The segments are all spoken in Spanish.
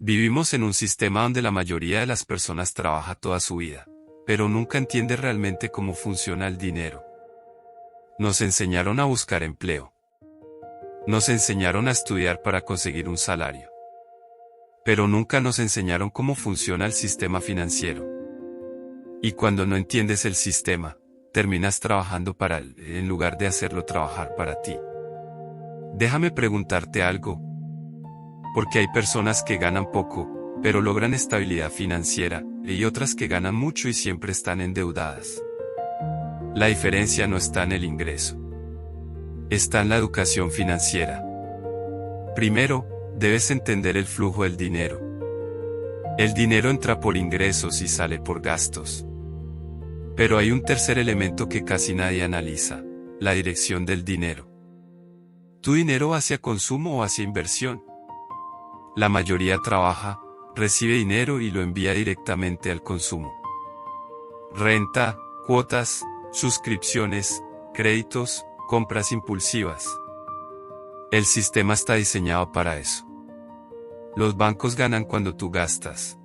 Vivimos en un sistema donde la mayoría de las personas trabaja toda su vida, pero nunca entiende realmente cómo funciona el dinero. Nos enseñaron a buscar empleo. Nos enseñaron a estudiar para conseguir un salario. Pero nunca nos enseñaron cómo funciona el sistema financiero. Y cuando no entiendes el sistema, terminas trabajando para él, en lugar de hacerlo trabajar para ti. Déjame preguntarte algo. Porque hay personas que ganan poco, pero logran estabilidad financiera, y otras que ganan mucho y siempre están endeudadas. La diferencia no está en el ingreso. Está en la educación financiera. Primero, debes entender el flujo del dinero. El dinero entra por ingresos y sale por gastos. Pero hay un tercer elemento que casi nadie analiza: la dirección del dinero. ¿Tu dinero va hacia consumo o hacia inversión? La mayoría trabaja, recibe dinero y lo envía directamente al consumo. Renta, cuotas, suscripciones, créditos, compras impulsivas. El sistema está diseñado para eso. Los bancos ganan cuando tú gastas.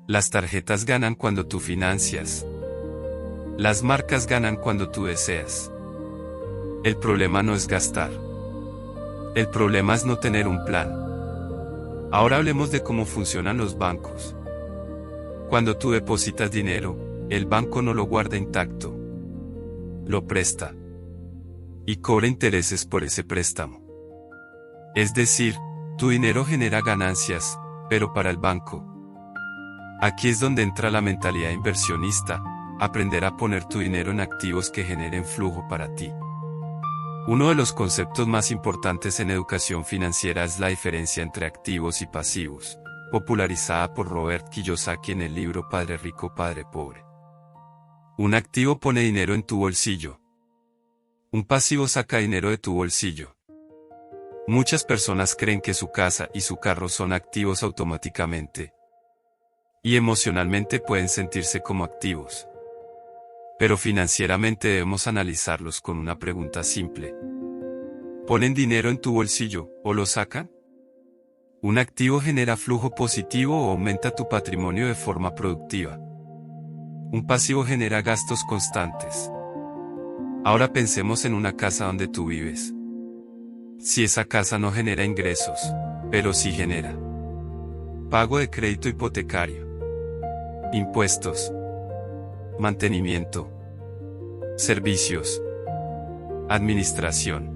Las tarjetas ganan cuando tú financias. Las marcas ganan cuando tú deseas. El problema no es gastar. El problema es no tener un plan. Ahora hablemos de cómo funcionan los bancos. Cuando tú depositas dinero, el banco no lo guarda intacto. Lo presta. Y cobra intereses por ese préstamo. Es decir, tu dinero genera ganancias, pero para el banco. Aquí es donde entra la mentalidad inversionista: aprender a poner tu dinero en activos que generen flujo para ti. Uno de los conceptos más importantes en educación financiera es la diferencia entre activos y pasivos, popularizada por Robert Kiyosaki en el libro Padre Rico, Padre Pobre. Un activo pone dinero en tu bolsillo. Un pasivo saca dinero de tu bolsillo. Muchas personas creen que su casa y su carro son activos automáticamente. Y emocionalmente pueden sentirse como activos. Pero financieramente debemos analizarlos con una pregunta simple. ¿Ponen dinero en tu bolsillo, o lo sacan? ¿Un activo genera flujo positivo o aumenta tu patrimonio de forma productiva? Un pasivo genera gastos constantes. Ahora pensemos en una casa donde tú vives. Si esa casa no genera ingresos, pero sí genera pago de crédito hipotecario, impuestos, mantenimiento, servicios, administración.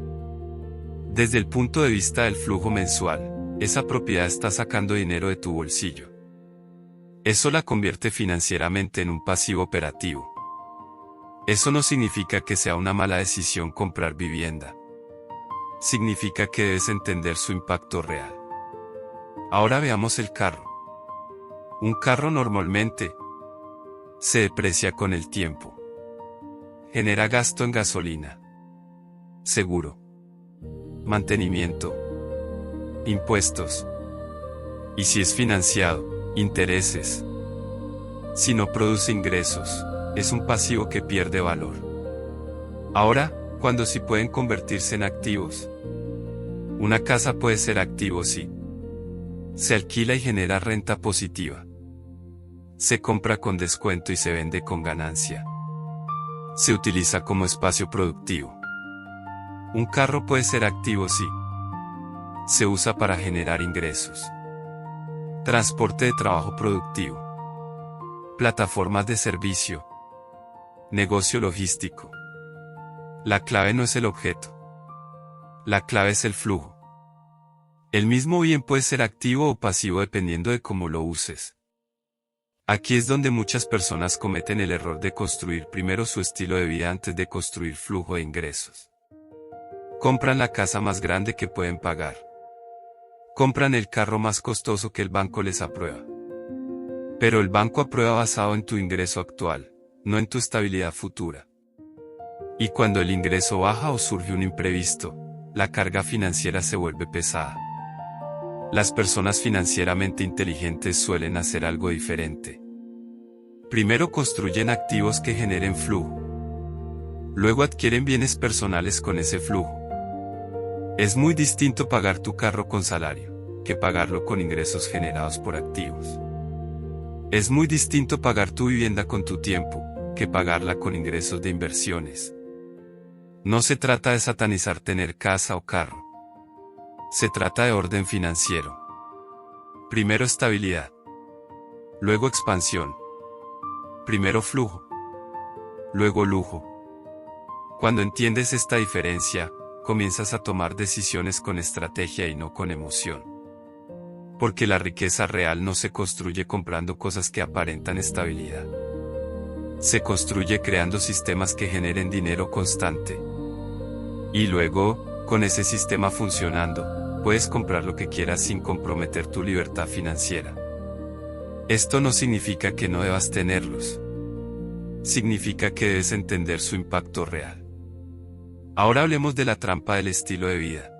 Desde el punto de vista del flujo mensual, esa propiedad está sacando dinero de tu bolsillo. Eso la convierte financieramente en un pasivo operativo. Eso no significa que sea una mala decisión comprar vivienda. Significa que debes entender su impacto real. Ahora veamos el carro. Un carro normalmente se deprecia con el tiempo. Genera gasto en gasolina, seguro, mantenimiento, impuestos. Y si es financiado, intereses. Si no produce ingresos, es un pasivo que pierde valor. Ahora, cuando sí pueden convertirse en activos. Una casa puede ser activo si se alquila y genera renta positiva. Se compra con descuento y se vende con ganancia. Se utiliza como espacio productivo. Un carro puede ser activo si se usa para generar ingresos. Transporte de trabajo productivo. Plataformas de servicio. Negocio logístico. La clave no es el objeto. La clave es el flujo. El mismo bien puede ser activo o pasivo dependiendo de cómo lo uses. Aquí es donde muchas personas cometen el error de construir primero su estilo de vida antes de construir flujo de ingresos. Compran la casa más grande que pueden pagar. Compran el carro más costoso que el banco les aprueba. Pero el banco aprueba basado en tu ingreso actual, no en tu estabilidad futura. Y cuando el ingreso baja o surge un imprevisto, la carga financiera se vuelve pesada. Las personas financieramente inteligentes suelen hacer algo diferente. Primero construyen activos que generen flujo. Luego adquieren bienes personales con ese flujo. Es muy distinto pagar tu carro con salario, que pagarlo con ingresos generados por activos. Es muy distinto pagar tu vivienda con tu tiempo, que pagarla con ingresos de inversiones. No se trata de satanizar tener casa o carro. Se trata de orden financiero. Primero estabilidad. Luego expansión. Primero flujo. Luego lujo. Cuando entiendes esta diferencia, comienzas a tomar decisiones con estrategia y no con emoción. Porque la riqueza real no se construye comprando cosas que aparentan estabilidad. Se construye creando sistemas que generen dinero constante. Y luego, con ese sistema funcionando, puedes comprar lo que quieras sin comprometer tu libertad financiera. Esto no significa que no debas tenerlos. Significa que debes entender su impacto real. Ahora hablemos de la trampa del estilo de vida.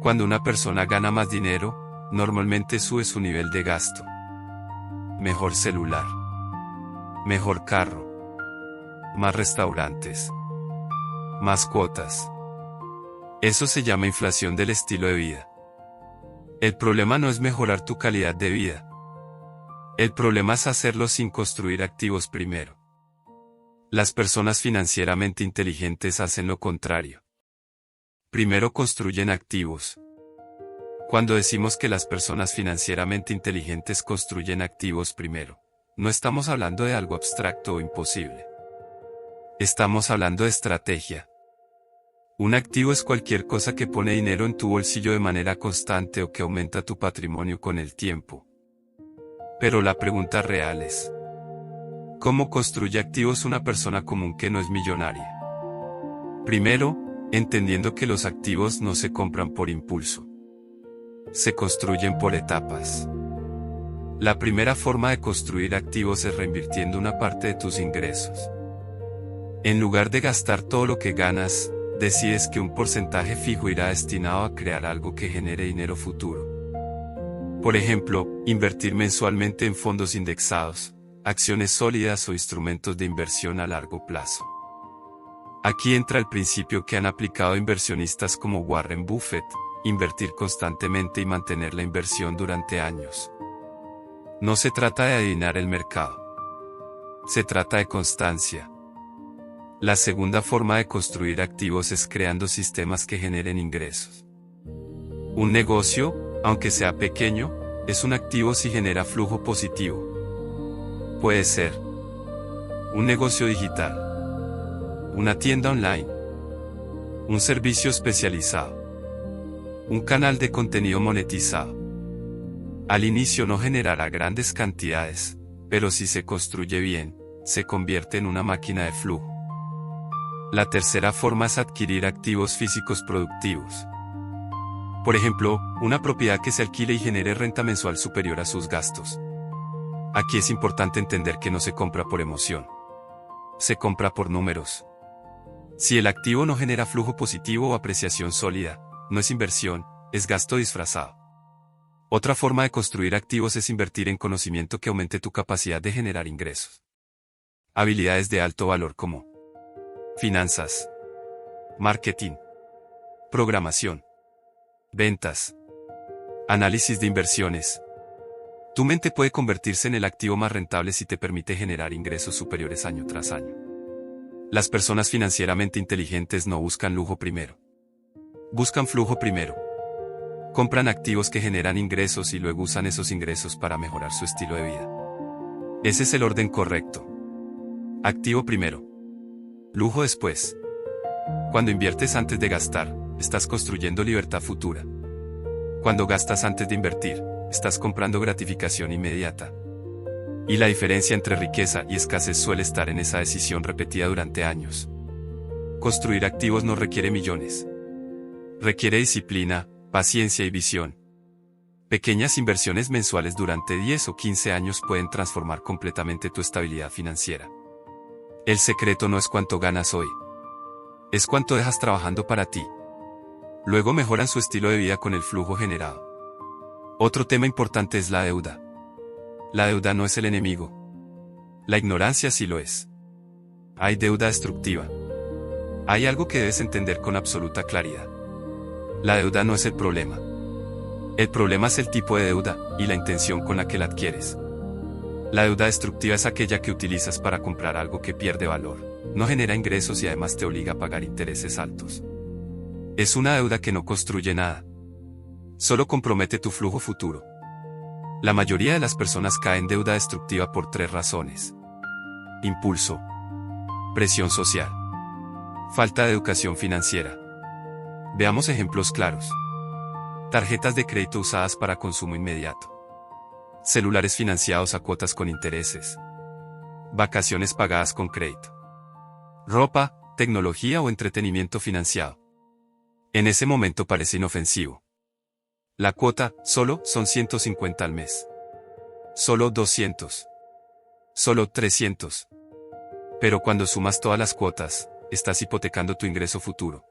Cuando una persona gana más dinero, normalmente sube su nivel de gasto. Mejor celular. Mejor carro. Más restaurantes. Más cuotas. Eso se llama inflación del estilo de vida. El problema no es mejorar tu calidad de vida. El problema es hacerlo sin construir activos primero. Las personas financieramente inteligentes hacen lo contrario. Primero construyen activos. Cuando decimos que las personas financieramente inteligentes construyen activos primero, no estamos hablando de algo abstracto o imposible. Estamos hablando de estrategia. Un activo es cualquier cosa que pone dinero en tu bolsillo de manera constante o que aumenta tu patrimonio con el tiempo. Pero la pregunta real es: ¿cómo construye activos una persona común que no es millonaria? Primero, entendiendo que los activos no se compran por impulso. Se construyen por etapas. La primera forma de construir activos es reinvirtiendo una parte de tus ingresos. En lugar de gastar todo lo que ganas, decides que un porcentaje fijo irá destinado a crear algo que genere dinero futuro. Por ejemplo, invertir mensualmente en fondos indexados, acciones sólidas o instrumentos de inversión a largo plazo. Aquí entra el principio que han aplicado inversionistas como Warren Buffett: invertir constantemente y mantener la inversión durante años. No se trata de adivinar el mercado. Se trata de constancia. La segunda forma de construir activos es creando sistemas que generen ingresos. Un negocio, aunque sea pequeño, es un activo si genera flujo positivo. Puede ser un negocio digital, una tienda online, un servicio especializado, un canal de contenido monetizado. Al inicio no generará grandes cantidades, pero si se construye bien, se convierte en una máquina de flujo. La tercera forma es adquirir activos físicos productivos. Por ejemplo, una propiedad que se alquile y genere renta mensual superior a sus gastos. Aquí es importante entender que no se compra por emoción. Se compra por números. Si el activo no genera flujo positivo o apreciación sólida, no es inversión, es gasto disfrazado. Otra forma de construir activos es invertir en conocimiento que aumente tu capacidad de generar ingresos. Habilidades de alto valor como finanzas, marketing, programación, ventas, análisis de inversiones. Tu mente puede convertirse en el activo más rentable si te permite generar ingresos superiores año tras año. Las personas financieramente inteligentes no buscan lujo primero. Buscan flujo primero. Compran activos que generan ingresos y luego usan esos ingresos para mejorar su estilo de vida. Ese es el orden correcto. Activo primero. Lujo después. Cuando inviertes antes de gastar, estás construyendo libertad futura. Cuando gastas antes de invertir, estás comprando gratificación inmediata. Y la diferencia entre riqueza y escasez suele estar en esa decisión repetida durante años. Construir activos no requiere millones. Requiere disciplina, paciencia y visión. Pequeñas inversiones mensuales durante 10 o 15 años pueden transformar completamente tu estabilidad financiera. El secreto no es cuánto ganas hoy. Es cuánto dejas trabajando para ti. Luego mejoran su estilo de vida con el flujo generado. Otro tema importante es la deuda. La deuda no es el enemigo. La ignorancia sí lo es. Hay deuda destructiva. Hay algo que debes entender con absoluta claridad. La deuda no es el problema. El problema es el tipo de deuda y la intención con la que la adquieres. La deuda destructiva es aquella que utilizas para comprar algo que pierde valor, no genera ingresos y además te obliga a pagar intereses altos. Es una deuda que no construye nada. Solo compromete tu flujo futuro. La mayoría de las personas caen en deuda destructiva por 3 razones. Impulso. Presión social. Falta de educación financiera. Veamos ejemplos claros. Tarjetas de crédito usadas para consumo inmediato. Celulares financiados a cuotas con intereses. Vacaciones pagadas con crédito. Ropa, tecnología o entretenimiento financiado. En ese momento parece inofensivo. La cuota, solo, son 150 al mes. Solo 200. Solo 300. Pero cuando sumas todas las cuotas, estás hipotecando tu ingreso futuro.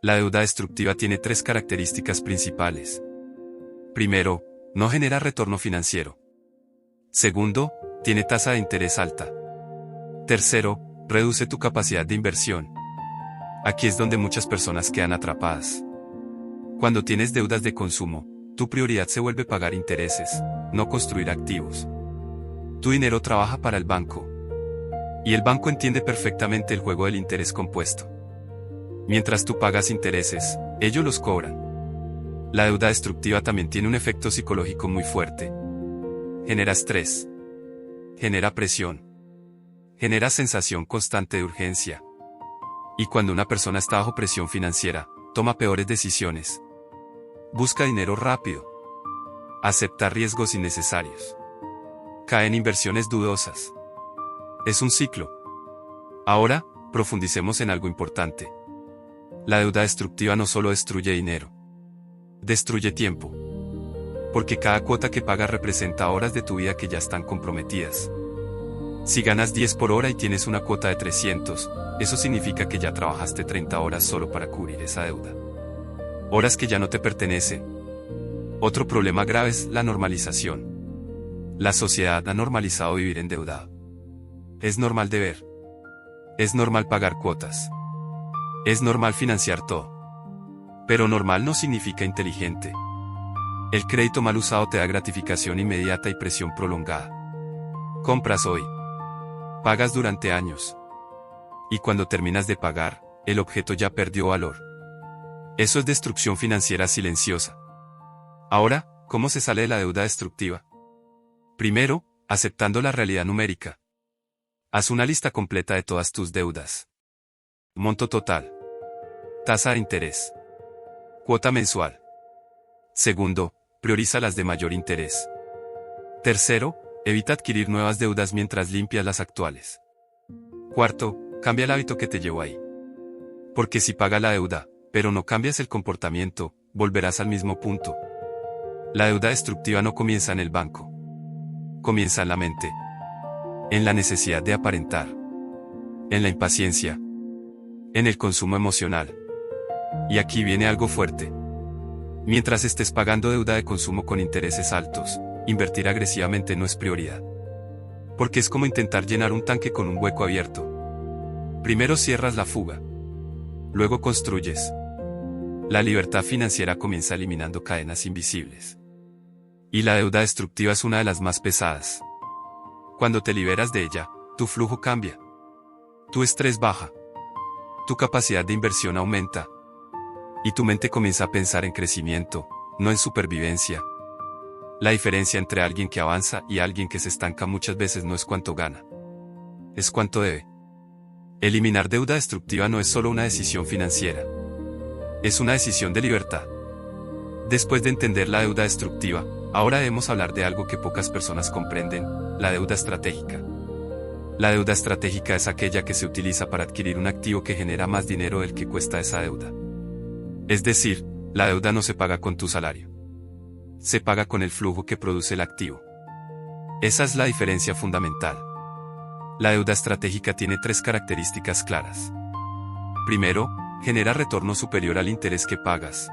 La deuda destructiva tiene 3 características principales. Primero, no genera retorno financiero. Segundo, tiene tasa de interés alta. Tercero, reduce tu capacidad de inversión. Aquí es donde muchas personas quedan atrapadas. Cuando tienes deudas de consumo, tu prioridad se vuelve pagar intereses, no construir activos. Tu dinero trabaja para el banco. Y el banco entiende perfectamente el juego del interés compuesto. Mientras tú pagas intereses, ellos los cobran. La deuda destructiva también tiene un efecto psicológico muy fuerte. Genera estrés. Genera presión. Genera sensación constante de urgencia. Y cuando una persona está bajo presión financiera, toma peores decisiones. Busca dinero rápido. Acepta riesgos innecesarios. Cae en inversiones dudosas. Es un ciclo. Ahora, profundicemos en algo importante. La deuda destructiva no solo destruye dinero. Destruye tiempo. Porque cada cuota que pagas representa horas de tu vida que ya están comprometidas. Si ganas 10 por hora y tienes una cuota de 300, eso significa que ya trabajaste 30 horas solo para cubrir esa deuda. Horas que ya no te pertenecen. Otro problema grave es la normalización. La sociedad ha normalizado vivir endeudado. Es normal deber. Es normal pagar cuotas. Es normal financiar todo. Pero normal no significa inteligente. El crédito mal usado te da gratificación inmediata y presión prolongada. Compras hoy. Pagas durante años. Y cuando terminas de pagar, el objeto ya perdió valor. Eso es destrucción financiera silenciosa. Ahora, ¿cómo se sale de la deuda destructiva? Primero, aceptando la realidad numérica. Haz una lista completa de todas tus deudas. Monto total. Tasa de interés. Cuota mensual. Segundo, prioriza las de mayor interés. Tercero, evita adquirir nuevas deudas mientras limpias las actuales. Cuarto, cambia el hábito que te llevó ahí. Porque si pagas la deuda, pero no cambias el comportamiento, volverás al mismo punto. La deuda destructiva no comienza en el banco. Comienza en la mente. En la necesidad de aparentar. En la impaciencia. En el consumo emocional. Y aquí viene algo fuerte. Mientras estés pagando deuda de consumo con intereses altos, invertir agresivamente no es prioridad. Porque es como intentar llenar un tanque con un hueco abierto. Primero cierras la fuga. Luego construyes. La libertad financiera comienza eliminando cadenas invisibles. Y la deuda destructiva es una de las más pesadas. Cuando te liberas de ella, tu flujo cambia. Tu estrés baja. Tu capacidad de inversión aumenta. Y tu mente comienza a pensar en crecimiento, no en supervivencia. La diferencia entre alguien que avanza y alguien que se estanca muchas veces no es cuánto gana. Es cuánto debe. Eliminar deuda destructiva no es solo una decisión financiera. Es una decisión de libertad. Después de entender la deuda destructiva, ahora debemos hablar de algo que pocas personas comprenden, la deuda estratégica. La deuda estratégica es aquella que se utiliza para adquirir un activo que genera más dinero del que cuesta esa deuda. Es decir, la deuda no se paga con tu salario. Se paga con el flujo que produce el activo. Esa es la diferencia fundamental. La deuda estratégica tiene 3 características claras. Primero, genera retorno superior al interés que pagas.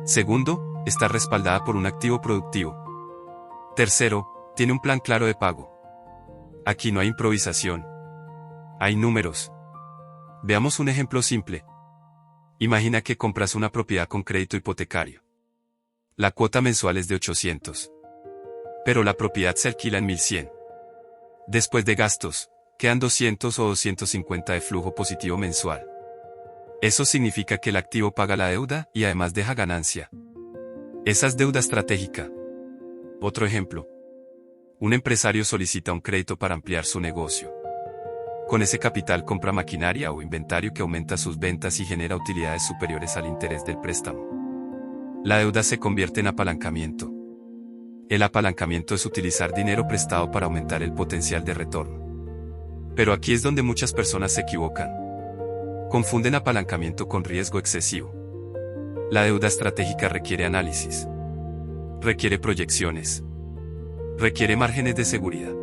Segundo, está respaldada por un activo productivo. Tercero, tiene un plan claro de pago. Aquí no hay improvisación. Hay números. Veamos un ejemplo simple. Imagina que compras una propiedad con crédito hipotecario. La cuota mensual es de 800. Pero la propiedad se alquila en 1100. Después de gastos, quedan 200 o 250 de flujo positivo mensual. Eso significa que el activo paga la deuda y además deja ganancia. Esa es deuda estratégica. Otro ejemplo. Un empresario solicita un crédito para ampliar su negocio. Con ese capital compra maquinaria o inventario que aumenta sus ventas y genera utilidades superiores al interés del préstamo. La deuda se convierte en apalancamiento. El apalancamiento es utilizar dinero prestado para aumentar el potencial de retorno. Pero aquí es donde muchas personas se equivocan. Confunden apalancamiento con riesgo excesivo. La deuda estratégica requiere análisis. Requiere proyecciones. Requiere márgenes de seguridad.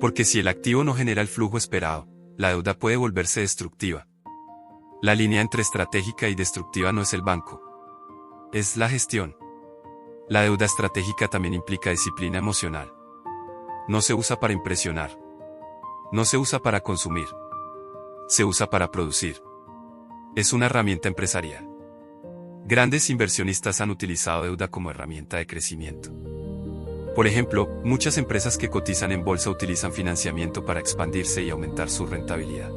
Porque si el activo no genera el flujo esperado, la deuda puede volverse destructiva. La línea entre estratégica y destructiva no es el banco. Es la gestión. La deuda estratégica también implica disciplina emocional. No se usa para impresionar. No se usa para consumir. Se usa para producir. Es una herramienta empresarial. Grandes inversionistas han utilizado deuda como herramienta de crecimiento. Por ejemplo, muchas empresas que cotizan en bolsa utilizan financiamiento para expandirse y aumentar su rentabilidad.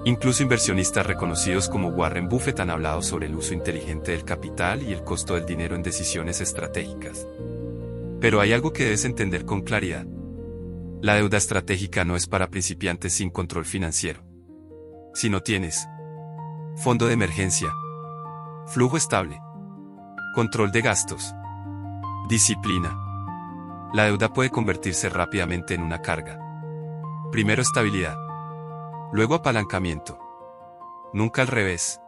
Incluso inversionistas reconocidos como Warren Buffett han hablado sobre el uso inteligente del capital y el costo del dinero en decisiones estratégicas. Pero hay algo que debes entender con claridad. La deuda estratégica no es para principiantes sin control financiero. Si no tienes fondo de emergencia, flujo estable, control de gastos, disciplina, la deuda puede convertirse rápidamente en una carga. Primero estabilidad. Luego apalancamiento. Nunca al revés.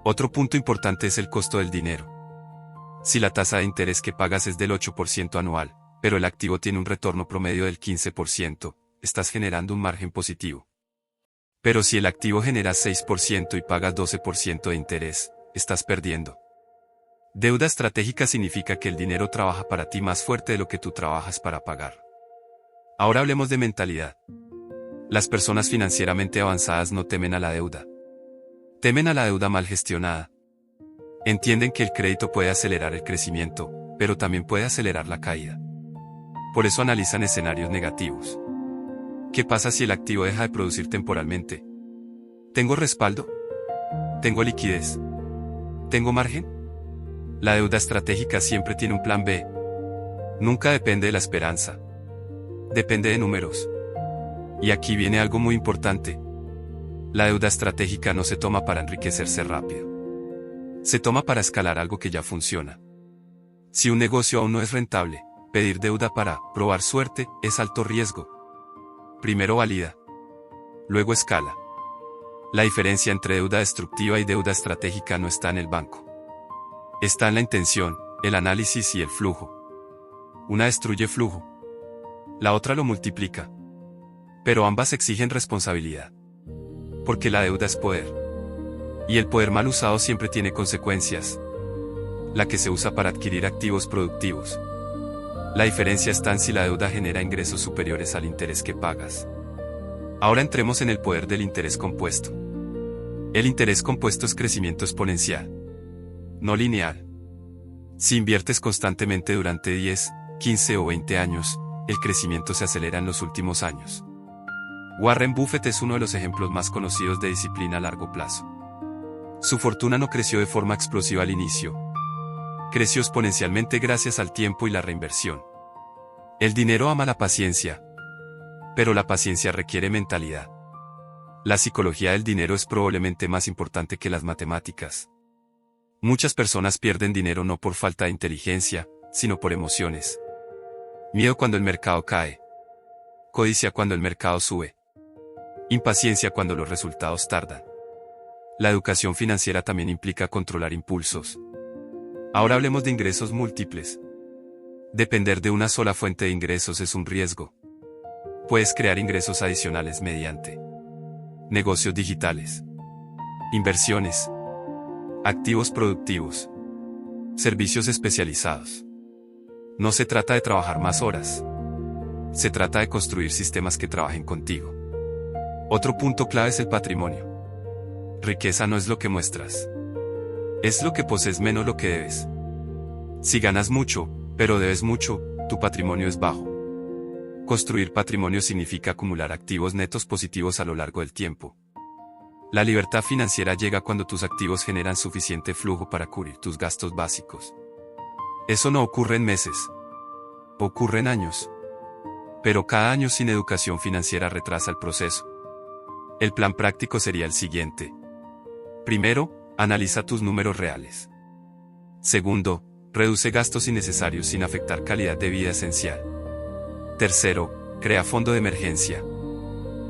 Otro punto importante es el costo del dinero. Si la tasa de interés que pagas es del 8% anual, pero el activo tiene un retorno promedio del 15%, estás generando un margen positivo. Pero si el activo genera 6% y pagas 12% de interés, estás perdiendo. Deuda estratégica significa que el dinero trabaja para ti más fuerte de lo que tú trabajas para pagar. Ahora hablemos de mentalidad. Las personas financieramente avanzadas no temen a la deuda. Temen a la deuda mal gestionada. Entienden que el crédito puede acelerar el crecimiento, pero también puede acelerar la caída. Por eso analizan escenarios negativos. ¿Qué pasa si el activo deja de producir temporalmente? ¿Tengo respaldo? ¿Tengo liquidez? ¿Tengo margen? La deuda estratégica siempre tiene un plan B. Nunca depende de la esperanza. Depende de números. Y aquí viene algo muy importante. La deuda estratégica no se toma para enriquecerse rápido. Se toma para escalar algo que ya funciona. Si un negocio aún no es rentable, pedir deuda para probar suerte es alto riesgo. Primero valida. Luego escala. La diferencia entre deuda destructiva y deuda estratégica no está en el banco. Está en la intención, el análisis y el flujo. Una destruye flujo. La otra lo multiplica. Pero ambas exigen responsabilidad. Porque la deuda es poder. Y el poder mal usado siempre tiene consecuencias. La que se usa para adquirir activos productivos. La diferencia está en si la deuda genera ingresos superiores al interés que pagas. Ahora entremos en el poder del interés compuesto. El interés compuesto es crecimiento exponencial. No lineal. Si inviertes constantemente durante 10, 15 o 20 años, el crecimiento se acelera en los últimos años. Warren Buffett es uno de los ejemplos más conocidos de disciplina a largo plazo. Su fortuna no creció de forma explosiva al inicio. Creció exponencialmente gracias al tiempo y la reinversión. El dinero ama la paciencia. Pero la paciencia requiere mentalidad. La psicología del dinero es probablemente más importante que las matemáticas. Muchas personas pierden dinero no por falta de inteligencia, sino por emociones. Miedo cuando el mercado cae. Codicia cuando el mercado sube. Impaciencia cuando los resultados tardan. La educación financiera también implica controlar impulsos. Ahora hablemos de ingresos múltiples. Depender de una sola fuente de ingresos es un riesgo. Puedes crear ingresos adicionales mediante negocios digitales, inversiones, activos productivos, servicios especializados. No se trata de trabajar más horas. Se trata de construir sistemas que trabajen contigo. Otro punto clave es el patrimonio. Riqueza no es lo que muestras. Es lo que posees menos lo que debes. Si ganas mucho, pero debes mucho, tu patrimonio es bajo. Construir patrimonio significa acumular activos netos positivos a lo largo del tiempo. La libertad financiera llega cuando tus activos generan suficiente flujo para cubrir tus gastos básicos. Eso no ocurre en meses. Ocurre en años. Pero cada año sin educación financiera retrasa el proceso. El plan práctico sería el siguiente. Primero, analiza tus números reales. Segundo, reduce gastos innecesarios sin afectar calidad de vida esencial. Tercero, crea fondo de emergencia.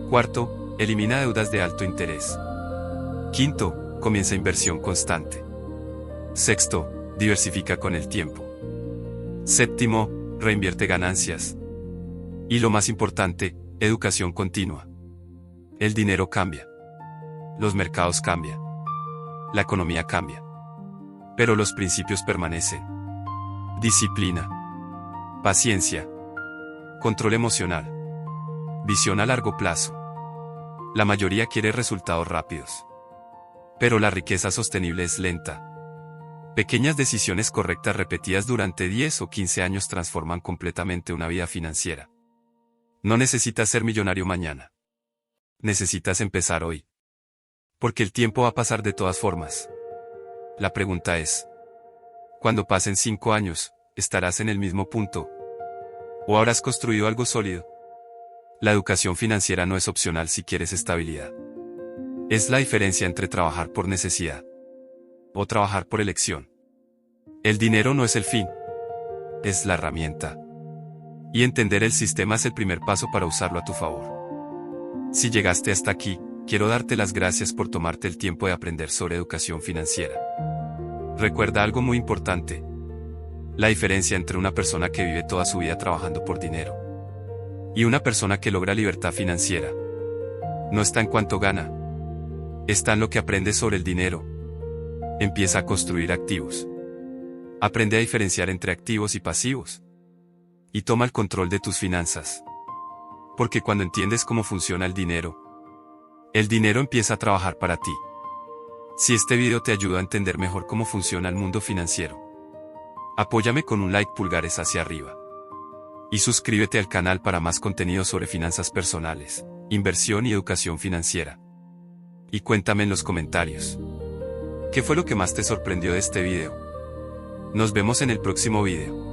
Cuarto, elimina deudas de alto interés. Quinto, comienza inversión constante. Sexto, diversifica con el tiempo. Séptimo, reinvierte ganancias. Y lo más importante, educación continua. El dinero cambia. Los mercados cambian. La economía cambia. Pero los principios permanecen. Disciplina. Paciencia. Control emocional. Visión a largo plazo. La mayoría quiere resultados rápidos. Pero la riqueza sostenible es lenta. Pequeñas decisiones correctas repetidas durante 10 o 15 años transforman completamente una vida financiera. No necesitas ser millonario mañana. Necesitas empezar hoy. Porque el tiempo va a pasar de todas formas. La pregunta es, cuando pasen 5 años, ¿estarás en el mismo punto? ¿O habrás construido algo sólido? La educación financiera no es opcional si quieres estabilidad. Es la diferencia entre trabajar por necesidad o trabajar por elección. El dinero no es el fin, es la herramienta. Y entender el sistema es el primer paso para usarlo a tu favor. Si llegaste hasta aquí, quiero darte las gracias por tomarte el tiempo de aprender sobre educación financiera. Recuerda algo muy importante. La diferencia entre una persona que vive toda su vida trabajando por dinero y una persona que logra libertad financiera no está en cuánto gana. Está en lo que aprende sobre el dinero. Empieza a construir activos. Aprende a diferenciar entre activos y pasivos. Y toma el control de tus finanzas. Porque cuando entiendes cómo funciona el dinero empieza a trabajar para ti. Si este video te ayuda a entender mejor cómo funciona el mundo financiero, apóyame con un like pulgares hacia arriba. Y suscríbete al canal para más contenido sobre finanzas personales, inversión y educación financiera. Y cuéntame en los comentarios, ¿qué fue lo que más te sorprendió de este video? Nos vemos en el próximo video.